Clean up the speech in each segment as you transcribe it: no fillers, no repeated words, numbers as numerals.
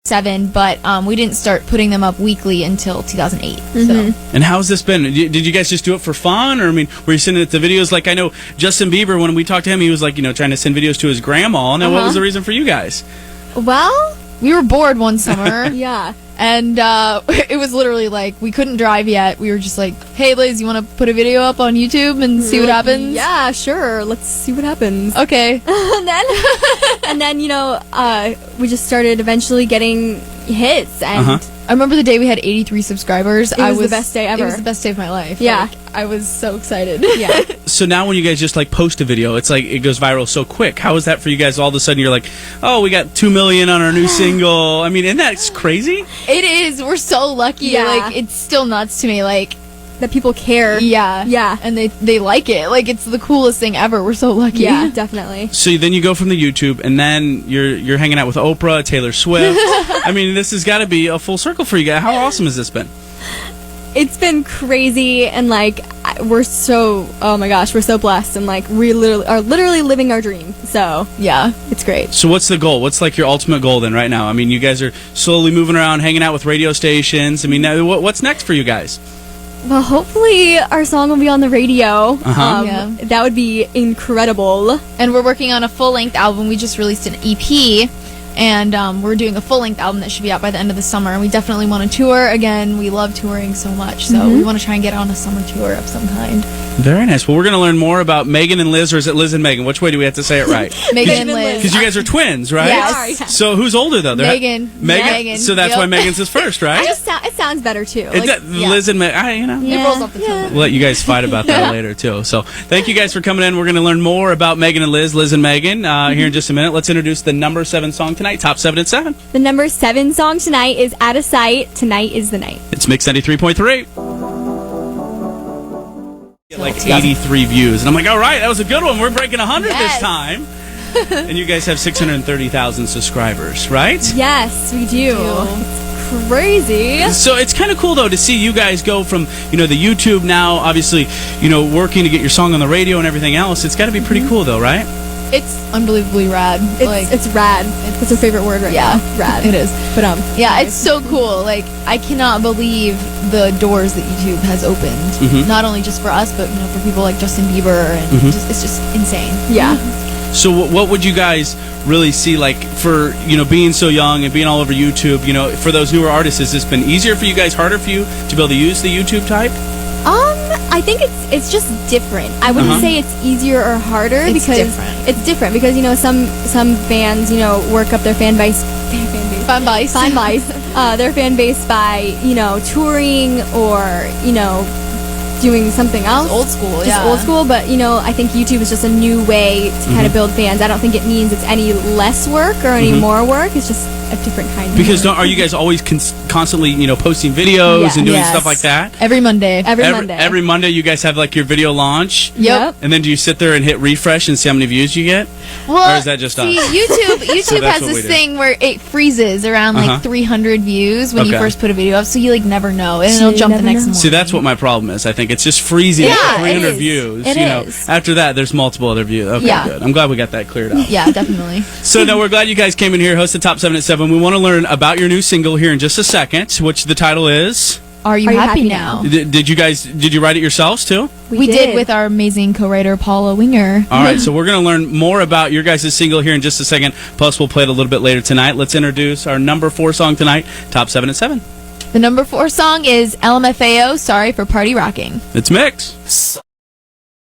7, but we didn't start putting them up weekly until 2008. So. And how's this been? Did you guys just do it for fun, or I mean, were you sending it to videos? Like I know Justin Bieber, when we talked to him, he was like, trying to send videos to his grandma. Now, what was the reason for you guys? Well, we were bored one summer. Yeah. And it was literally like, we couldn't drive yet. We were just like, hey, Liz, you want to put a video up on YouTube and see what happens? Yeah, sure. Let's see what happens. Okay. and then we just started eventually getting hits. And I remember the day we had 83 subscribers. It was the best day ever. It was the best day of my life. Yeah. Like, I was so excited. Yeah. So now when you guys just like post a video, it's like it goes viral so quick. How is that for you guys? All of a sudden you're like, oh, we got 2 million on our new single. I mean, isn't that crazy? It is. We're so lucky. Yeah. Like, it's still nuts to me. Like, that people care. yeah. Yeah. And they like it. Like, it's the coolest thing ever. We're so lucky. Yeah, definitely. So then you go from the YouTube, and then you're hanging out with Oprah, Taylor Swift. I mean, this has got to be a full circle for you guys. How awesome has this been? It's been crazy, and like we're so blessed, and like we are literally living our dream. So Yeah. it's great. So what's the goal? What's like your ultimate goal then right now? I mean, you guys are slowly moving around, hanging out with radio stations. I mean, now, what's next for you guys? Well, hopefully our song will be on the radio. Yeah. That would be incredible. And we're working on a full-length album. We just released an EP, and we're doing a full-length album that should be out by the end of the summer. And we definitely want to tour again. We love touring so much, so we want to try and get on a summer tour of some kind. Very nice. Well, we're going to learn more about Megan and Liz, or is it Liz and Megan? Which way do we have to say it right? Megan and Liz. Because you guys are twins, right? Yes. So who's older though? Megan. Megan. So that's Yep. why Megan's is first, right? It sounds better too. Liz and Megan. It rolls off the tongue. We'll let you guys fight about that later, too. So thank you guys for coming in. We're going to learn more about Megan and Liz and Megan, here in just a minute. Let's introduce the number 7 song tonight, Top 7 at 7. The number 7 song tonight is Out of Sight. Tonight is the night. It's Mix 93.3. Like 83 views. And I'm like, all right, that was a good one. We're breaking 100 this Yes. time. And you guys have 630,000 subscribers, right? Yes, we do. It's crazy. So it's kind of cool, though, to see you guys go from, the YouTube now, obviously, working to get your song on the radio and everything else. It's got to be pretty cool, though, right? It's unbelievably rad. It's rad. It's her favorite word right now. Rad. It is. But yeah, it's so cool. Like, I cannot believe the doors that YouTube has opened. Not only just for us, but for people like Justin Bieber, and it's just insane. Yeah. So what would you guys really see, like, for, being so young and being all over YouTube, for those newer artists, has this been easier for you guys, harder for you to be able to use the YouTube type? I think it's just different. I wouldn't say it's easier or harder It's because different. it's different because some fans work up their fan base Fun base. their fan base by touring or doing something else. Old school, Just old school, but I think YouTube is just a new way to kind of build fans. I don't think it means it's any less work or any more work. It's just a different kind of Because work. are you guys always constantly, posting videos and doing Yes. stuff like that? Every Monday. Every Monday you guys have like your video launch? Yep. And then do you sit there and hit refresh and see how many views you get? Well, Or is that just see, us? YouTube that's has what we this do. thing where it freezes around like 300 views when you Okay. first put a video up, so you like never know, and So it'll you jump the never next know. morning. See, that's what my problem is. I think it's just freezing Yeah, at it 300 is. views. It is. After that, there's multiple other views. Okay, Yeah. good. I'm glad we got that cleared up. Yeah, definitely. So, no, we're glad you guys came in here, hosted Top 7 at 7. We want to learn about your new single here in just a second, which the title is... Are you happy now? Did you write it yourselves, too? We did with our amazing co-writer Paula Winger. All right, so we're going to learn more about your guys' single here in just a second. Plus, we'll play it a little bit later tonight. Let's introduce our number 4 song tonight, Top 7 at 7. The number 4 song is LMFAO, Sorry for Party Rocking. It's Mix.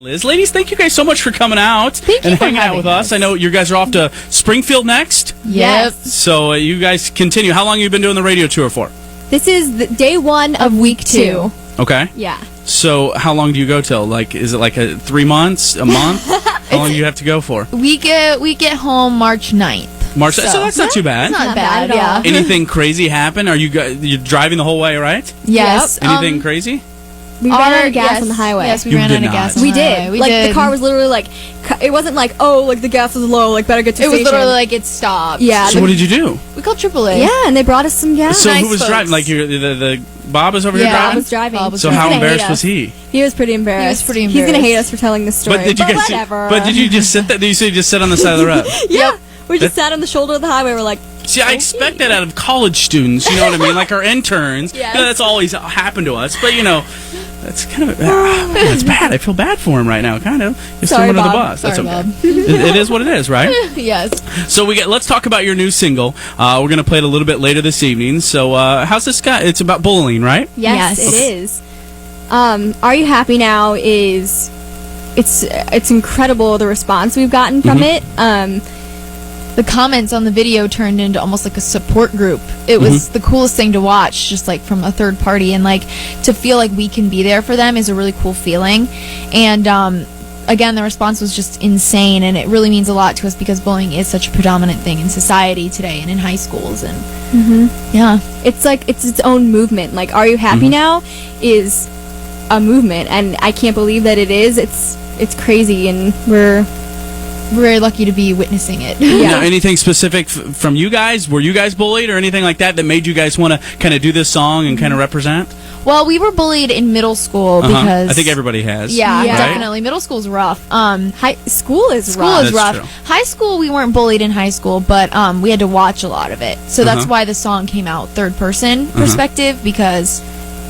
Liz, ladies, thank you guys so much for coming out Thank you and for hanging out having with us. us. I know you guys are off to Springfield next, Yep. so you guys continue. How long have you been doing the radio tour for? This is the day 1 of week 2. Okay. Yeah. So how long do you go till? Like, is it like 3 months, a month? How long do you have to go for? We get home March 9th. March. So that's not too bad. It's not Not bad, bad at all. yeah. Anything crazy happen? Are you're driving the whole way, right? Yes. Anything crazy? We ran out of gas on the highway. Yes, we You ran did out of not. gas on We the did. highway. We like did. the car was literally like, it wasn't like, oh, like the gas was low, like better get to It was station. literally like it stopped. Yeah. So what did you do? We called AAA. Yeah, and they brought us some gas. So nice who was folks. driving? Like the Bob is over here Yeah. Bob driving. was driving. Bob was So He's how gonna hate embarrassed us. was he? He was pretty embarrassed. He was pretty He's gonna hate embarrassed. us for telling this story. But did you guys? whatever. But did you just sit there? You say you just sit on the side of the road? Yeah. We That- just sat on the shoulder of the highway. We're like, See, I expect that out of college students, you know what I mean? Like our interns. Yes. You know, that's always happened to us. But, you know, that's kind of, that's bad. I feel bad for him right now, kind of. You're Sorry, under the Bob. bus. That's Sorry, okay. Bob. It is what it is, right? Yes. So let's talk about your new single. We're going to play it a little bit later this evening. So how's this guy? It's about bullying, right? Yes, Yes. it is. Are You Happy Now is it's incredible the response we've gotten from it. The comments on the video turned into almost like a support group. It was the coolest thing to watch, just like from a third party, and like to feel like we can be there for them is a really cool feeling. And again, the response was just insane, and it really means a lot to us because bullying is such a predominant thing in society today and in high schools. And yeah, It's like it's its own movement. Like Are You Happy Now is a movement, and I can't believe that it is. It's crazy, and we're very lucky to be witnessing it. Now, anything specific from you guys? Were you guys bullied or anything like that made you guys want to kind of do this song and kind of represent? Well, we were bullied in middle school because I think everybody has. Yeah, Yeah. definitely. Middle school's rough. School is School rough. is That's rough. true. High school, we weren't bullied in high school, but we had to watch a lot of it. So that's why the song came out third person perspective, because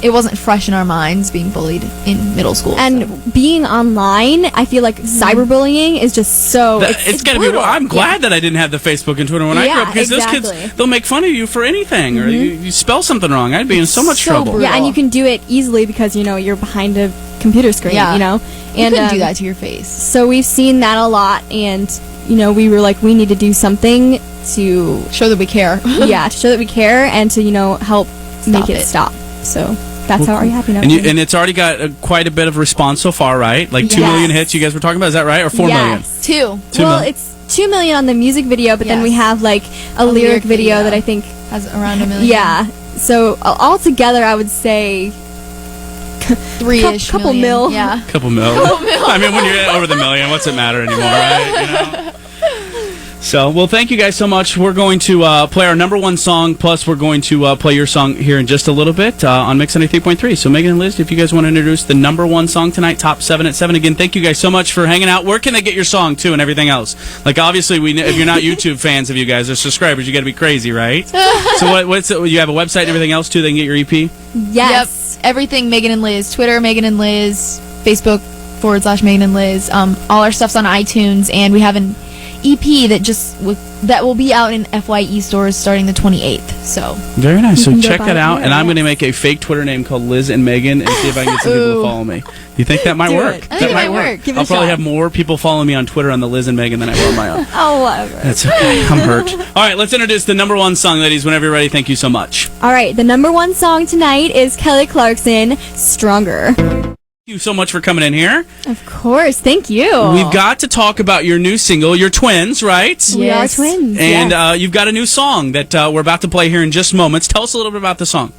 it wasn't fresh in our minds being bullied in middle school. And so. being online, I feel like cyberbullying is just so It's going to be. brutal. I'm glad that I didn't have the Facebook and Twitter when I grew Yeah, up, because those exactly. kids, they'll make fun of you for anything, or you spell something wrong. I'd be in so much so trouble. brutal. Yeah, and you can do it easily because you're behind a computer screen. Yeah. You and couldn't do that to your face. So we've seen that a lot, and we were like, we need to do something to Show that we care. to show that we care and to help Stop make it it. stop. So that's how Are You Happy Now? And, is. and it's already got quite a bit of response so far, right? Like 2 Yes. million hits you guys were talking about. Is that right? Or 4 million? Yes. 2 2 Well, million. it's 2 million on the music video, but then we Yes. have like a lyric video that I think, has around 1 million. yeah. So altogether, I would say 3-ish couple million. mil. Yeah. Couple mil. I mean, when you're over the million, what's it matter anymore, right? So, well, thank you guys so much. We're going to play our number one song, plus we're going to play your song here in just a little bit on Mix 93.3. So, Megan and Liz, if you guys want to introduce the number one song tonight, Top 7 at 7. Again, thank you guys so much for hanging out. Where can they get your song, too, and everything else? Like, obviously, if you're not YouTube fans of you guys or subscribers, you got to be crazy, right? So, what's it, you have a website and everything else, too, they can get your EP? yes. Yep. Everything Megan and Liz. Twitter, Megan and Liz. Facebook /Megan and Liz. All our stuff's on iTunes, and we have an EP that will be out in FYE stores starting the 28th. So Very nice. So can go check buy that it out, there, and I'm going to yes. make a fake Twitter name called Liz and Megan and see if I can get some people to Ooh. follow me. You think that might Do work? it. I think That it might work. Give it I'll a probably shot. have more people follow me on Twitter on the Liz and Megan than I will on my own. Oh, whatever. That's okay. I'm hurt. All right, let's introduce the number one song, ladies. Whenever you're ready, thank you so much. All right, the number one song tonight is Kelly Clarkson, Stronger. Thank you so much for coming in here. Of course, thank you. We've got to talk about your new single. You're twins, right? We are Yes. twins. And yes. you've got a new song that we're about to play here in just moments. Tell us a little bit about the song.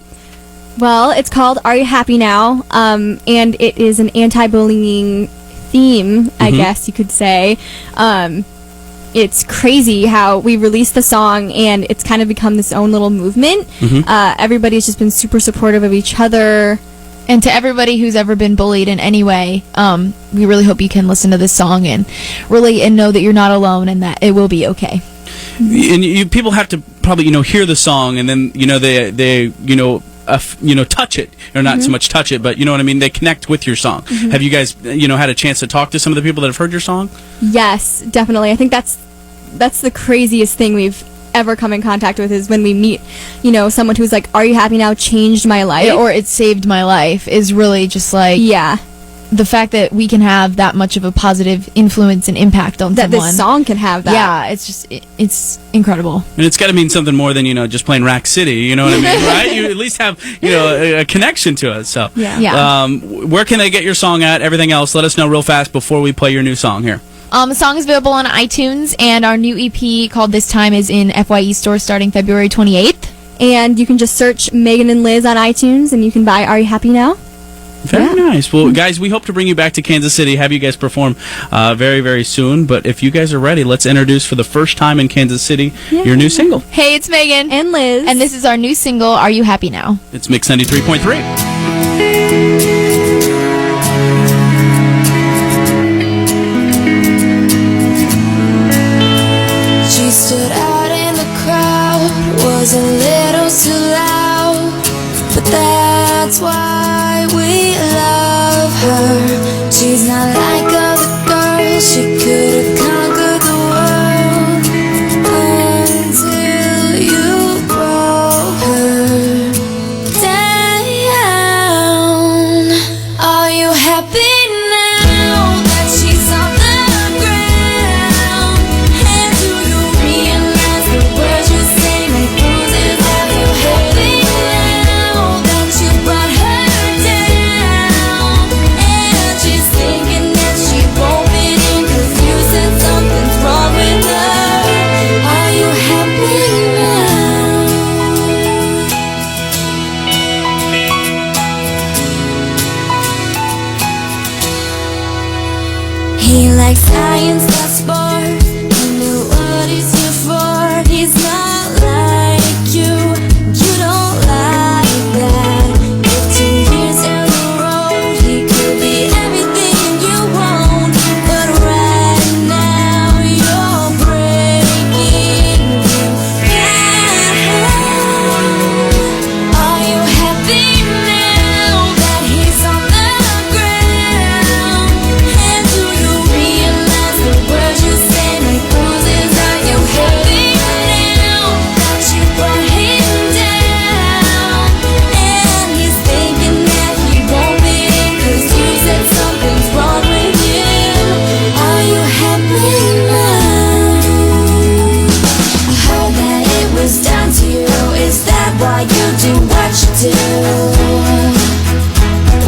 Well, it's called Are You Happy Now? And it is an anti-bullying theme, I guess you could say. It's crazy how we released the song and it's kind of become this own little movement. Everybody's just been super supportive of each other. And to everybody who's ever been bullied in any way, we really hope you can listen to this song and relate and know that you're not alone and that it will be okay. And people have to probably hear the song, and then they touch it, or not so much touch it, but you know what I mean, they connect with your song. Have you guys had a chance to talk to some of the people that have heard your song? Yes, definitely. I think that's the craziest thing we've ever come in contact with is when we meet, someone who's like, Are You Happy Now? Changed my life. Or it saved my life is really just like yeah. the fact that we can have that much of a positive influence and impact on That someone. this song can have that. Yeah, it's just it's incredible. And it's got to mean something more than just playing Rack City, you know what I mean, right? You at least have a connection to it. So Yeah. Yeah. where can they get your song at? Everything else, let us know real fast before we play your new song here. The song is available on iTunes, and our new EP called This Time is in FYE stores starting February 28th. And you can just search Megan and Liz on iTunes and you can buy Are You Happy Now? Very nice. Well, guys, we hope to bring you back to Kansas City, have you guys perform very, very soon. But if you guys are ready, let's introduce for the first time in Kansas City your new single. Hey, it's Megan. And Liz. And this is our new single, Are You Happy Now? It's Mix 93.3. She stood out in the crowd, was a little too loud, but that's why we love her. She's not like other girls, she could have conquered the world until you broke her down. Are you happy now that she's on the ground? And do you realize the words you say make bruises? Are you happy now that you brought her down? And she's thinking that she won't fit in 'cause you said something's wrong with her. Are you happy now? He likes science, not sport. You know what he's here for. He's not like you. You don't like that. 15 years down the road, he could be everything you want. But right now, you're breaking him down. Are you happy now that he's on the ground? And do you realize the words you say make bruises? Are you happy now that you brought him down? And he's thinking that he won't be in 'cause you said something's wrong with you. Are you happy now? I heard that it was done to you. Is that why you do what you do?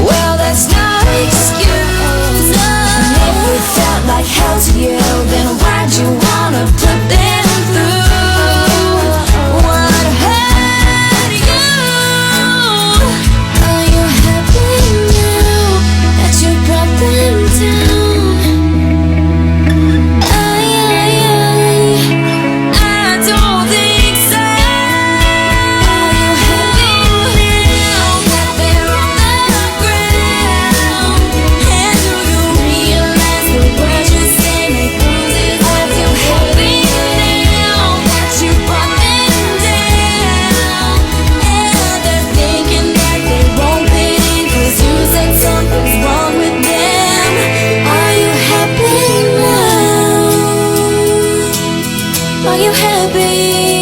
Well, that's no excuse. And if it felt like hell to you, then why'd you wanna put them through what hurt you? Are you happy now that you brought them down? I don't think so. Are you happy now that they're on the ground? And do you realize the words you say make bruises? Are you happy now that you brought them down? And they're thinking that they won't fit in 'cause you said something's wrong with them. Are you happy now? Are you happy?